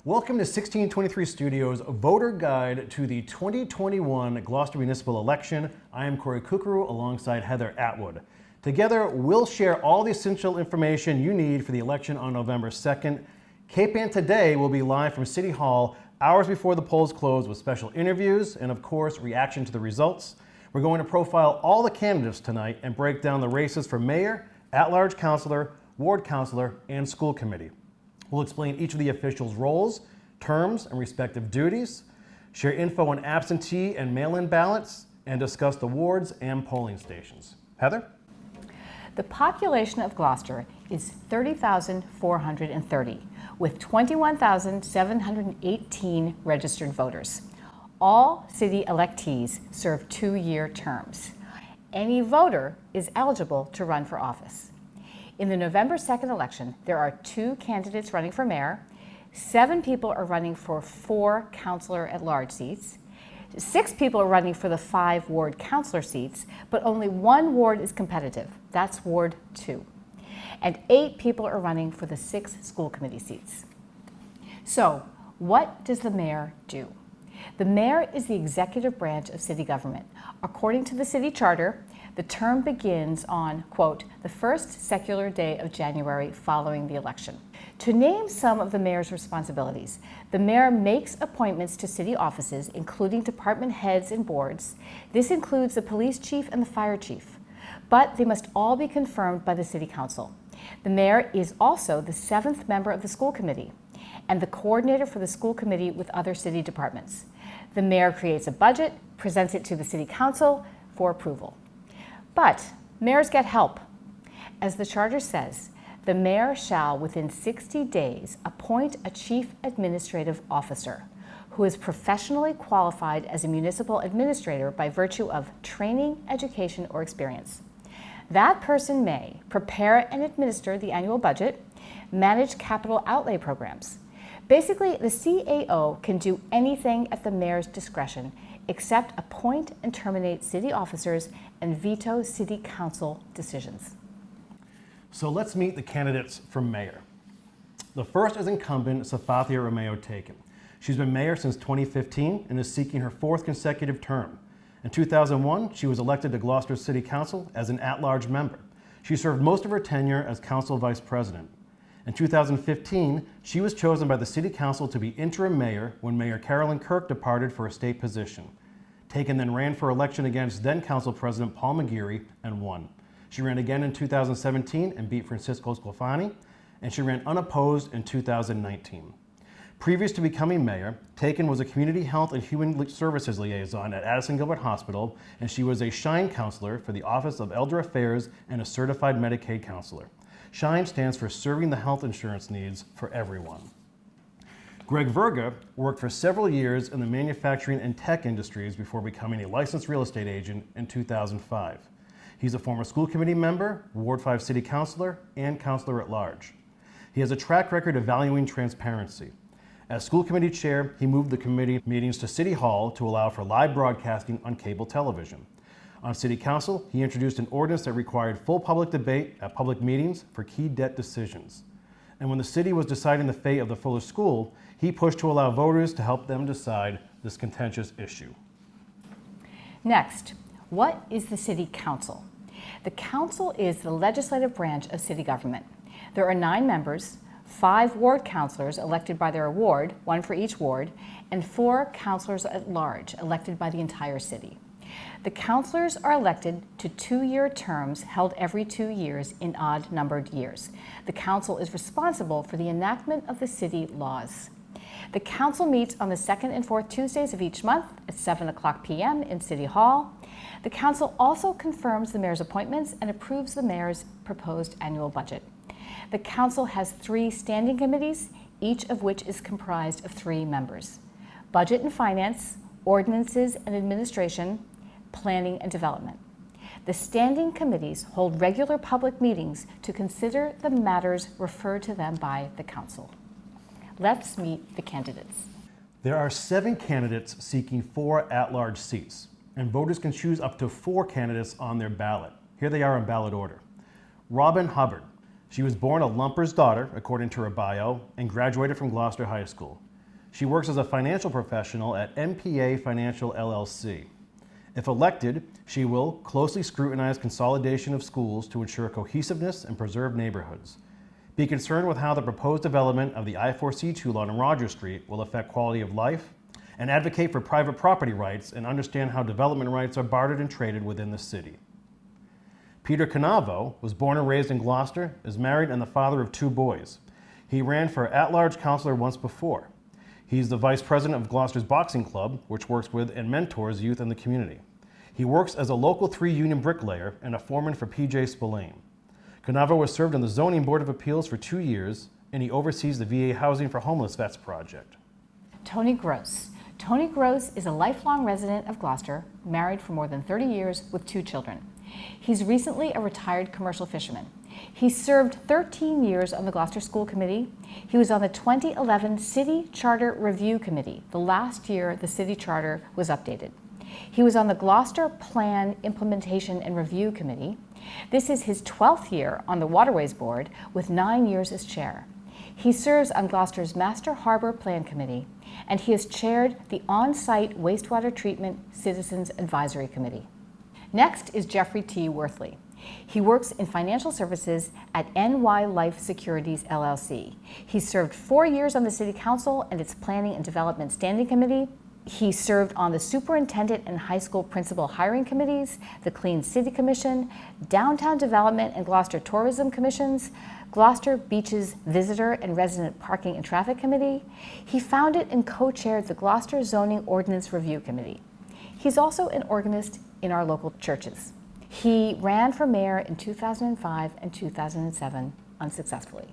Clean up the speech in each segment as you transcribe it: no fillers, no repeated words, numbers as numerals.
Welcome to 1623 Studios' voter guide to the 2021 Gloucester municipal election. I am Curcucur alongside Heather Atwood. Together, we'll share all the essential information you need for the election on November 2nd. KPAN Today will be live from City Hall hours before the polls close with special interviews and, of course, reaction to the results. We're going to profile all the candidates tonight and break down the races for mayor, at-large councillor, ward councillor, and school committee. We'll explain each of the officials' roles, terms, and respective duties, share info on absentee and mail-in ballots, and discuss the wards and polling stations. Heather? The population of Gloucester is 30,430, with 21,718 registered voters. All city electees serve 2-year terms. Any voter is eligible to run for office. In the November 2nd election, there are 2 candidates running for mayor, 7 people are running for 4 councillor at-large seats, 6 people are running for the 5 ward councillor seats, but only 1 ward is competitive. That's Ward 2. And 8 people are running for the 6 school committee seats. So, what does the mayor do? The mayor is the executive branch of city government. According to the city charter, the term begins on, quote, the first secular day of January following the election. To name some of the mayor's responsibilities, the mayor makes appointments to city offices, including department heads and boards. This includes the police chief and the fire chief, but they must all be confirmed by the city council. The mayor is also the 7th member of the school committee and the coordinator for the school committee with other city departments. The mayor creates a budget, presents it to the city council for approval. But mayors get help. As the charter says, the mayor shall, within 60 days, appoint a chief administrative officer who is professionally qualified as a municipal administrator by virtue of training, education, or experience. That person may prepare and administer the annual budget, manage capital outlay programs. Basically, the CAO can do anything at the mayor's discretion except appoint and terminate city officers and veto city council decisions. So let's meet the candidates for mayor. The first is incumbent Safathia Romeo Taken. She's been mayor since 2015 and is seeking her 4th consecutive term. In 2001, she was elected to Gloucester City Council as an at-large member. She served most of her tenure as council vice president. In 2015, she was chosen by the City Council to be interim mayor when Mayor Carolyn Kirk departed for a state position. Taken then ran for election against then Council President Paul McGeary and won. She ran again in 2017 and beat Francisco Sclafani, and she ran unopposed in 2019. Previous to becoming mayor, Taken was a community health and human services liaison at Addison Gilbert Hospital, and she was a SHINE counselor for the Office of Elder Affairs and a certified Medicaid counselor. SHINE stands for Serving the Health Insurance Needs for Everyone. Greg Verga worked for several years in the manufacturing and tech industries before becoming a licensed real estate agent in 2005. He's a former school committee member, Ward 5 city councilor, and councilor at large. He has a track record of valuing transparency. As school committee chair, he moved the committee meetings to City Hall to allow for live broadcasting on cable television. On City Council, he introduced an ordinance that required full public debate at public meetings for key debt decisions. And when the city was deciding the fate of the Fuller School, he pushed to allow voters to help them decide this contentious issue. Next, what is the City Council? The Council is the legislative branch of city government. There are 9 members, 5 ward councillors elected by their ward, 1 for each ward, and 4 councillors at large elected by the entire city. The councillors are elected to 2-year terms held every 2 years in odd-numbered years. The council is responsible for the enactment of the city laws. The council meets on the 2nd and 4th Tuesdays of each month at 7:00 p.m. in City Hall. The council also confirms the mayor's appointments and approves the mayor's proposed annual budget. The council has 3 standing committees, each of which is comprised of 3 members: Budget and Finance, Ordinances and Administration, Planning and Development. The standing committees hold regular public meetings to consider the matters referred to them by the council. Let's meet the candidates. There are 7 candidates seeking 4 at-large seats, and voters can choose up to 4 candidates on their ballot. Here they are in ballot order. Robin Hubbard. She was born a lumper's daughter, according to her bio, and graduated from Gloucester High School. She works as a financial professional at MPA Financial LLC. If elected, she will closely scrutinize consolidation of schools to ensure cohesiveness and preserve neighborhoods, be concerned with how the proposed development of the I-4C2 lot on Rogers Street will affect quality of life, and advocate for private property rights and understand how development rights are bartered and traded within the city. Peter Canavo was born and raised in Gloucester, is married and the father of 2 boys. He ran for at-large councillor once before. He's the vice president of Gloucester's Boxing Club, which works with and mentors youth in the community. He works as a local 3 union bricklayer and a foreman for PJ Spillane. Canavo has served on the Zoning Board of Appeals for 2 years, and he oversees the VA Housing for Homeless Vets project. Tony Gross. Tony Gross is a lifelong resident of Gloucester, married for more than 30 years with 2 children. He's recently a retired commercial fisherman. He served 13 years on the Gloucester School Committee. He was on the 2011 City Charter Review Committee, the last year the city charter was updated. He was on the Gloucester Plan Implementation and Review Committee. This is his 12th year on the Waterways Board, with 9 years as chair. He serves on Gloucester's Master Harbor Plan Committee, and he has chaired the On-Site Wastewater Treatment Citizens Advisory Committee. Next is Jeffrey T. Worthley. He works in financial services at NY Life Securities LLC. He served 4 years on the City Council and its Planning and Development Standing Committee. He served on the Superintendent and High School Principal Hiring Committees, the Clean City Commission, Downtown Development and Gloucester Tourism Commissions, Gloucester Beaches Visitor and Resident Parking and Traffic Committee. He founded and co-chaired the Gloucester Zoning Ordinance Review Committee. He's also an organist in our local churches. He ran for mayor in 2005 and 2007 unsuccessfully.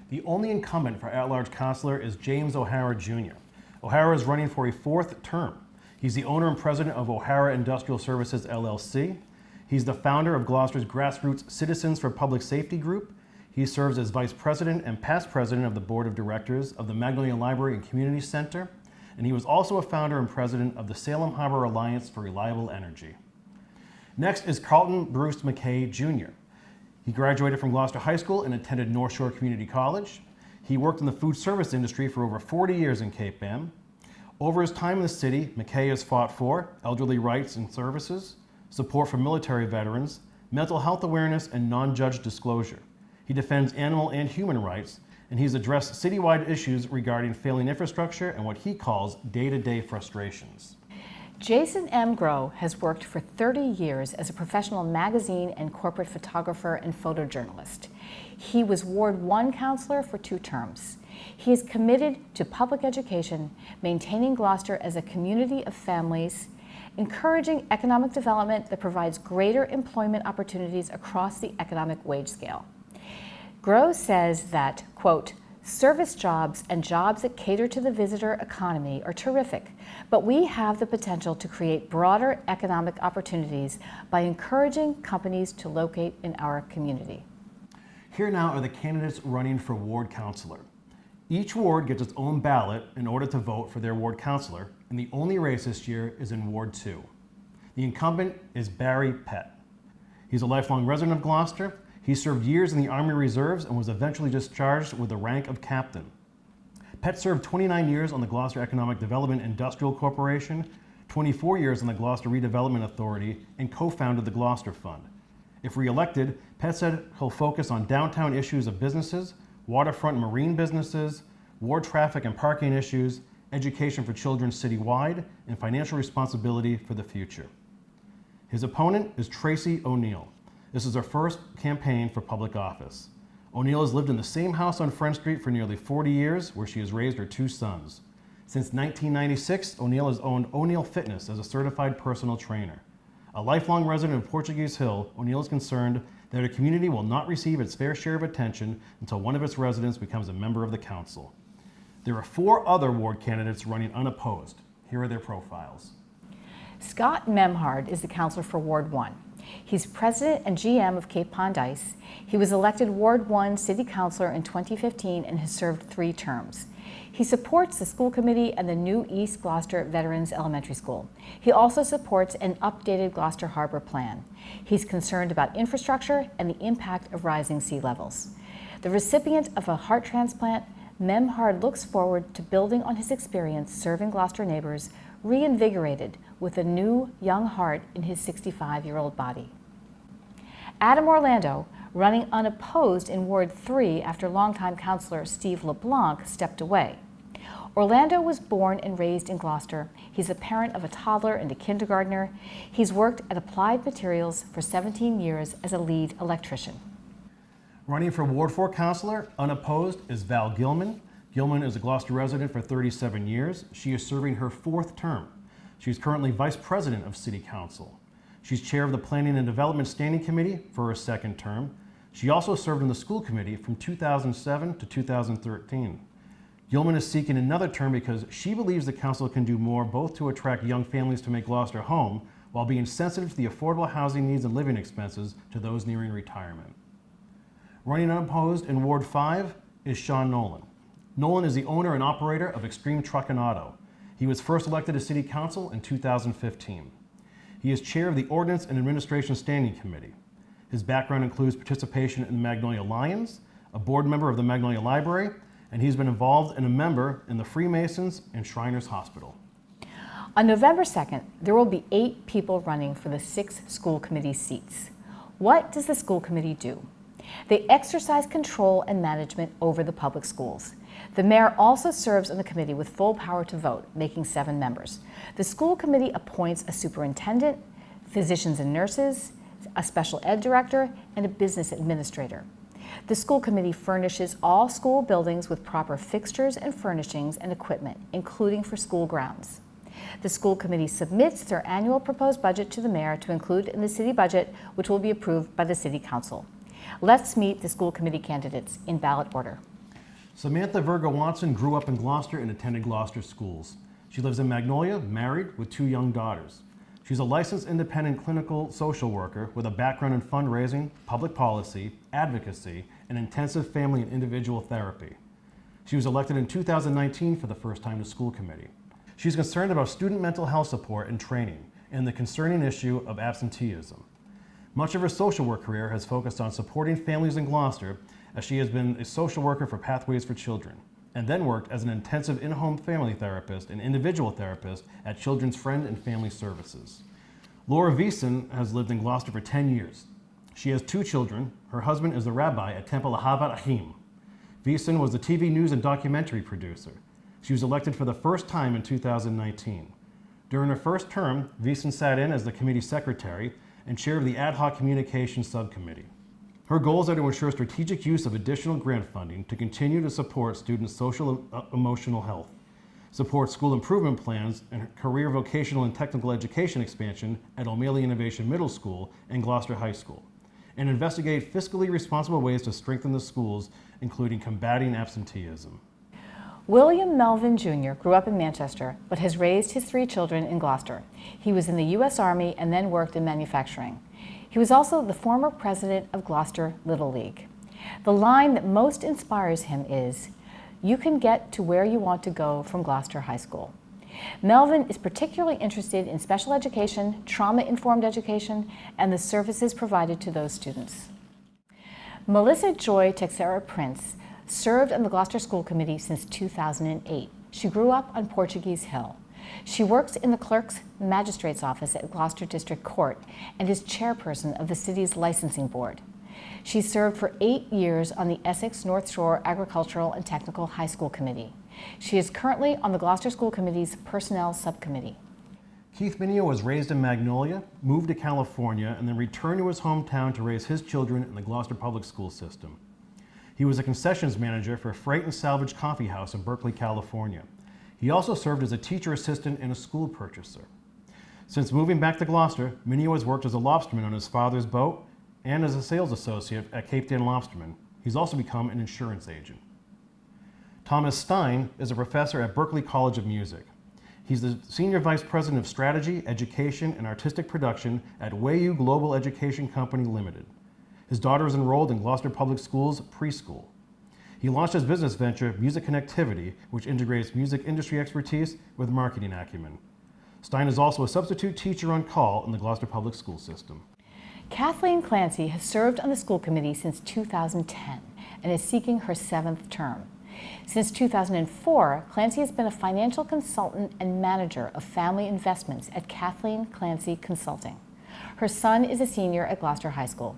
The only incumbent for at-large councillor is James O'Hara Jr. O'Hara is running for a 4th term. He's the owner and president of O'Hara Industrial Services LLC. He's the founder of Gloucester's grassroots Citizens for Public Safety group. He serves as vice president and past president of the board of directors of the Magnolia Library and Community Center. And he was also a founder and president of the Salem Harbor Alliance for Reliable Energy. Next is Carlton Bruce McKay Jr. He graduated from Gloucester High School and attended North Shore Community College. He worked in the food service industry for over 40 years in Cape Ann. Over his time in the city, McKay has fought for elderly rights and services, support for military veterans, mental health awareness, and non-judge disclosure. He defends animal and human rights, and he's addressed citywide issues regarding failing infrastructure and what he calls day-to-day frustrations. Jason M. Groh has worked for 30 years as a professional magazine and corporate photographer and photojournalist. He was Ward 1 councillor for 2 terms. He is committed to public education, maintaining Gloucester as a community of families, encouraging economic development that provides greater employment opportunities across the economic wage scale. Groh says that, quote, "Service jobs and jobs that cater to the visitor economy are terrific, but we have the potential to create broader economic opportunities by encouraging companies to locate in our community." Here now are the candidates running for ward councillor. Each ward gets its own ballot in order to vote for their ward councillor, and the only race this year is in Ward 2. The incumbent is Barry Pett. He's a lifelong resident of Gloucester. He served years in the Army Reserves and was eventually discharged with the rank of captain. Pett served 29 years on the Gloucester Economic Development Industrial Corporation, 24 years on the Gloucester Redevelopment Authority, and co-founded the Gloucester Fund. If re-elected, Pett said he'll focus on downtown issues of businesses, waterfront and marine businesses, ward traffic and parking issues, education for children citywide, and financial responsibility for the future. His opponent is Tracy O'Neill. This is her first campaign for public office. O'Neill has lived in the same house on Front Street for nearly 40 years, where she has raised her 2 sons. Since 1996, O'Neill has owned O'Neill Fitness as a certified personal trainer. A lifelong resident of Portuguese Hill, O'Neill is concerned that her community will not receive its fair share of attention until one of its residents becomes a member of the council. There are 4 other ward candidates running unopposed. Here are their profiles. Scott Memhard is the councillor for Ward 1. He's president and GM of Cape Pond Ice. He was elected Ward 1 City Councillor in 2015 and has served 3 terms. He supports the school committee and the new East Gloucester Veterans Elementary School. He also supports an updated Gloucester Harbor Plan. He's concerned about infrastructure and the impact of rising sea levels. The recipient of a heart transplant, Memhard looks forward to building on his experience serving Gloucester neighbors, reinvigorated with a new young heart in his 65-year-old body. Adam Orlando, running unopposed in Ward 3 after longtime Councillor Steve LeBlanc stepped away. Orlando was born and raised in Gloucester. He's a parent of a toddler and a kindergartner. He's worked at Applied Materials for 17 years as a lead electrician. Running for Ward 4 Councillor, unopposed, is Val Gilman. Gilman is a Gloucester resident for 37 years. She is serving her 4th term. She's currently Vice President of City Council. She's Chair of the Planning and Development Standing Committee for her 2nd term. She also served in the School Committee from 2007 to 2013. Gilman is seeking another term because she believes the council can do more both to attract young families to make Gloucester home while being sensitive to the affordable housing needs and living expenses to those nearing retirement. Running unopposed in Ward 5 is Sean Nolan. Nolan is the owner and operator of Extreme Truck and Auto. He was first elected to City Council in 2015. He is chair of the Ordinance and Administration Standing Committee. His background includes participation in the Magnolia Lions, a board member of the Magnolia Library, and he's been involved and a member in the Freemasons and Shriners Hospital. On November 2nd, there will be 8 people running for the 6 school committee seats. What does the school committee do? They exercise control and management over the public schools. The mayor also serves on the committee with full power to vote, making 7 members. The school committee appoints a superintendent, physicians and nurses, a special ed director, and a business administrator. The school committee furnishes all school buildings with proper fixtures and furnishings and equipment, including for school grounds. The school committee submits their annual proposed budget to the mayor to include in the city budget, which will be approved by the city council. Let's meet the school committee candidates in ballot order. Samantha Virgo Watson grew up in Gloucester and attended Gloucester schools. She lives in Magnolia, married with 2 young daughters. She's a licensed independent clinical social worker with a background in fundraising, public policy, advocacy, and intensive family and individual therapy. She was elected in 2019 for the first time to school committee. She's concerned about student mental health support and training and the concerning issue of absenteeism. Much of her social work career has focused on supporting families in Gloucester, as she has been a social worker for Pathways for Children, and then worked as an intensive in-home family therapist and individual therapist at Children's Friend and Family Services. Laura Veason has lived in Gloucester for 10 years. She has 2 children. Her husband is the rabbi at Temple Ahavat Achim. Veason was the TV news and documentary producer. She was elected for the first time in 2019. During her first term, Veason sat in as the committee secretary and chair of the Ad Hoc Communications Subcommittee. Her goals are to ensure strategic use of additional grant funding to continue to support students' social and emotional health, support school improvement plans and career, vocational, and technical education expansion at O'Malley Innovation Middle School and Gloucester High School, and investigate fiscally responsible ways to strengthen the schools, including combating absenteeism. William Melvin Jr. grew up in Manchester, but has raised his 3 children in Gloucester. He was in the U.S. Army and then worked in manufacturing. He was also the former president of Gloucester Little League. The line that most inspires him is, "You can get to where you want to go from Gloucester High School." Melvin is particularly interested in special education, trauma-informed education, and the services provided to those students. Melissa Joy Texera Prince served on the Gloucester School Committee since 2008. She grew up on Portuguese Hill. She works in the Clerk's Magistrate's Office at Gloucester District Court and is chairperson of the city's licensing board. She served for 8 years on the Essex North Shore Agricultural and Technical High School Committee. She is currently on the Gloucester School Committee's Personnel Subcommittee. Keith Mineo was raised in Magnolia, moved to California, and then returned to his hometown to raise his children in the Gloucester public school system. He was a concessions manager for Freight and Salvage Coffee House in Berkeley, California. He also served as a teacher assistant and a school purchaser. Since moving back to Gloucester, Mineo has worked as a lobsterman on his father's boat and as a sales associate at Cape Dan Lobsterman. He's also become an insurance agent. Thomas Stein is a professor at Berkeley College of Music. He's the Senior Vice President of Strategy, Education, and Artistic Production at Wayu Global Education Company Limited. His daughter is enrolled in Gloucester Public Schools preschool. He launched his business venture, Music Connectivity, which integrates music industry expertise with marketing acumen. Stein is also a substitute teacher on call in the Gloucester Public School System. Kathleen Clancy has served on the school committee since 2010 and is seeking her 7th term. Since 2004, Clancy has been a financial consultant and manager of family investments at Kathleen Clancy Consulting. Her son is a senior at Gloucester High School.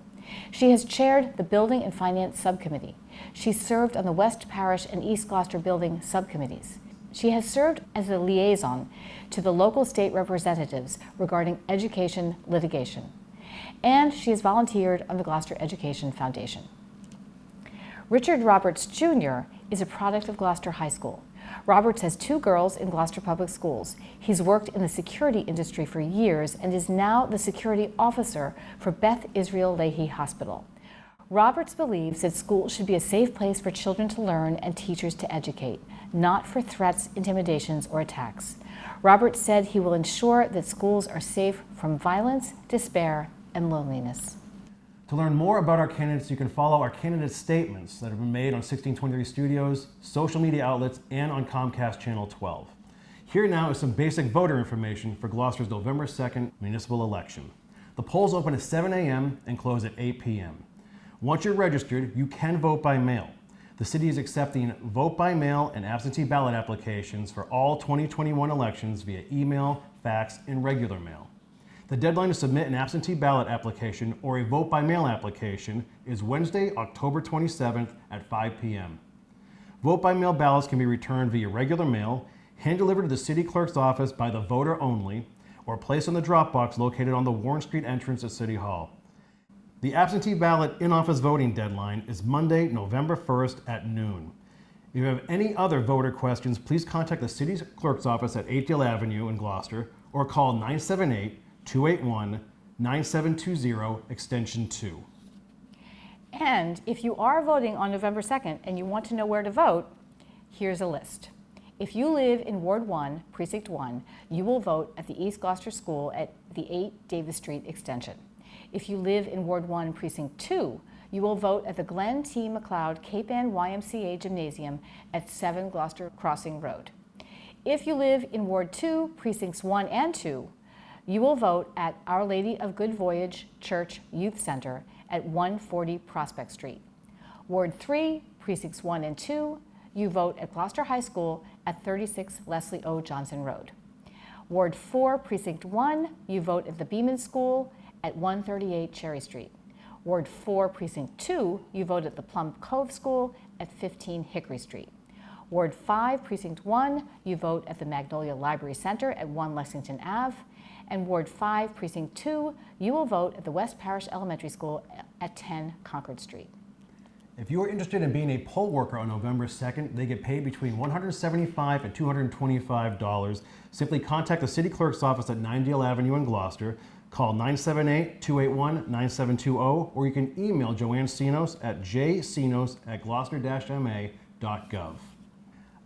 She has chaired the Building and Finance Subcommittee. She served on the West Parish and East Gloucester Building Subcommittees. She has served as a liaison to the local state representatives regarding education litigation. And she has volunteered on the Gloucester Education Foundation. Richard Roberts Jr. is a product of Gloucester High School. Roberts has 2 girls in Gloucester Public Schools. He's worked in the security industry for years and is now the security officer for Beth Israel Lahey Hospital. Roberts believes that schools should be a safe place for children to learn and teachers to educate, not for threats, intimidations, or attacks. Roberts said he will ensure that schools are safe from violence, despair, and loneliness. To learn more about our candidates, you can follow our candidate statements that have been made on 1623 Studios, social media outlets, and on Comcast Channel 12. Here now is some basic voter information for Gloucester's November 2nd municipal election. The polls open at 7 a.m. and close at 8 p.m. Once you're registered, you can vote by mail. The city is accepting vote by mail and absentee ballot applications for all 2021 elections via email, fax, and regular mail. The deadline to submit an absentee ballot application or a vote by mail application is Wednesday, October 27th at 5 p.m. Vote by mail ballots can be returned via regular mail, hand-delivered to the city clerk's office by the voter only, or placed on the drop box located on the Warren Street entrance at City Hall. The absentee ballot in-office voting deadline is Monday, November 1st at noon. If you have any other voter questions, please contact the city clerk's office at 8 Avenue in Gloucester or call 978-281-9720 extension 2. And if you are voting on November 2nd and you want to know where to vote, here's a list. If you live in Ward 1, Precinct 1, you will vote at the East Gloucester School at the 8 Davis Street extension. If you live in Ward 1, Precinct 2, you will vote at the Glenn T. McLeod Cape Ann YMCA Gymnasium at 7 Gloucester Crossing Road. If you live in Ward 2, Precincts 1 and 2, you will vote at Our Lady of Good Voyage Church Youth Center at 140 Prospect Street. Ward 3, Precincts 1 and 2, you vote at Gloucester High School at 36 Leslie O. Johnson Road. Ward 4, Precinct 1, you vote at the Beeman School at 138 Cherry Street. Ward 4, Precinct 2, you vote at the Plum Cove School at 15 Hickory Street. Ward 5, Precinct 1, you vote at the Magnolia Library Center at 1 Lexington Ave. And Ward 5, Precinct 2, you will vote at the West Parish Elementary School at 10 Concord Street. If you are interested in being a poll worker on November 2nd, they get paid between $175 and $225. Simply contact the city clerk's office at 9 Dale Avenue in Gloucester. Call 978-281-9720, or you can email Joanne Sinos at jsinos@gloucester-ma.gov.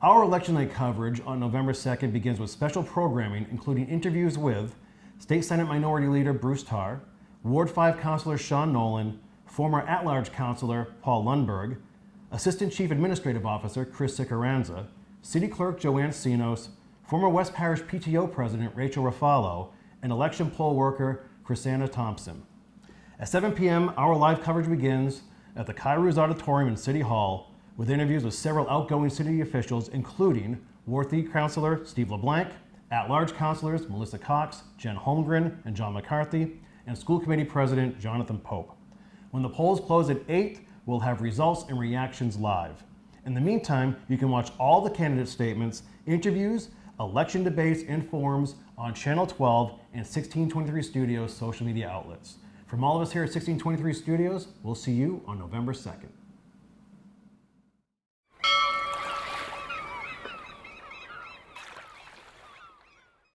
Our election night coverage on November 2nd begins with special programming, including interviews with State Senate Minority Leader Bruce Tarr, Ward 5 Councillor Sean Nolan, former at-large Councillor Paul Lundberg, Assistant Chief Administrative Officer Chris Sicaranza, City Clerk Joanne Sinos, former West Parish PTO President Rachel Raffalo, and election poll worker Chrisanna Thompson. At 7 p.m., our live coverage begins at the Kairos Auditorium in City Hall with interviews with several outgoing city officials, including Ward 3 Councillor Steve LeBlanc, at-large councillors Melissa Cox, Jen Holmgren, and John McCarthy, and School Committee President Jonathan Pope. When the polls close at 8, we'll have results and reactions live. In the meantime, you can watch all the candidate statements, interviews, election debates, and forums on Channel 12 and 1623 Studios social media outlets. From all of us here at 1623 Studios, we'll see you on November 2nd.